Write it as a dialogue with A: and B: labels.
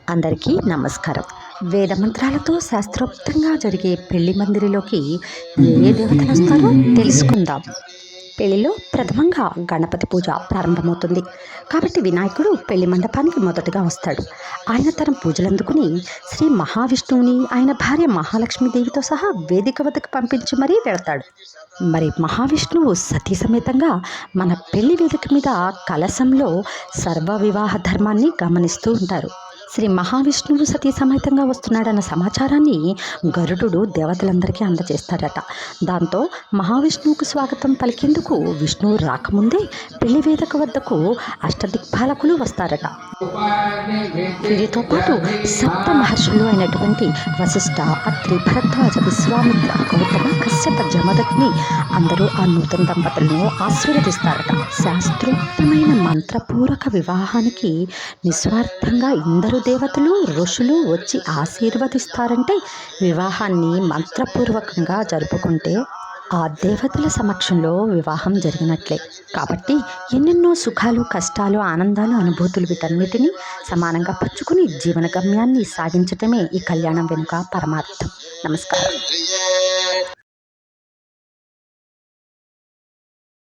A: అందరికీ నమస్కారం. వేద మంత్రాలతో శాస్త్రోక్తంగా జరిగే పెళ్లి మందిరిలోకి ఏ దేవతలు వస్తారో తెలుసుకుందాం. పెళ్లిలో ప్రథమంగా గణపతి పూజ ప్రారంభమవుతుంది. కాబట్టి వినాయకుడు పెళ్లి మండపానికి మొదటగా వస్తాడు. ఆయన తన పూజలందుకుని శ్రీ మహావిష్ణువుని ఆయన భార్య మహాలక్ష్మీదేవితో సహా వేదిక వద్దకు పంపించి మరీ వెళతాడు. మరి మహావిష్ణువు సతీ సమేతంగా మన పెళ్లి వేదిక మీద కలశంలో సర్వ వివాహ ధర్మాన్ని గమనిస్తూ ఉంటారు. శ్రీ మహావిష్ణువు సతీ సమేతంగా వస్తున్నాడన్న సమాచారాన్ని గరుడు దేవతలందరికీ అందజేస్తాడట. దాంతో మహావిష్ణువుకు స్వాగతం పలికేందుకు విష్ణువు రాకముందే పెళ్లి వేదిక వద్దకు అష్టదిక్పాలకులు వస్తారట. వీరితో పాటు సప్త మహర్షులు అయినటువంటి వశిష్ఠ, అత్రి, భరద్వాజ, విశ్వామిత్ర, గౌతమ, కశ్యప, జమదగ్ని అందరూ ఆ నూతన దంపతులను ఆశీర్వదిస్తారట. శాస్త్రోక్తమైన మంత్రపూర్వక వివాహానికి నిస్వార్థంగా ఇందరు దేవతలు ఋషులు వచ్చి ఆశీర్వదిస్తారంటే వివాహాన్ని మంత్రపూర్వకంగా జరుపుకుంటే ఆ దేవతల సమక్షంలో వివాహం జరిగినట్లే. కాబట్టి ఎన్నెన్నో సుఖాలు, కష్టాలు, ఆనందాలు, అనుభూతులు వీటన్నిటినీ సమానంగా పంచుకుని జీవన గమ్యాన్ని సాగించటమే ఈ కళ్యాణం వెనుక పరమార్థం. నమస్కారం.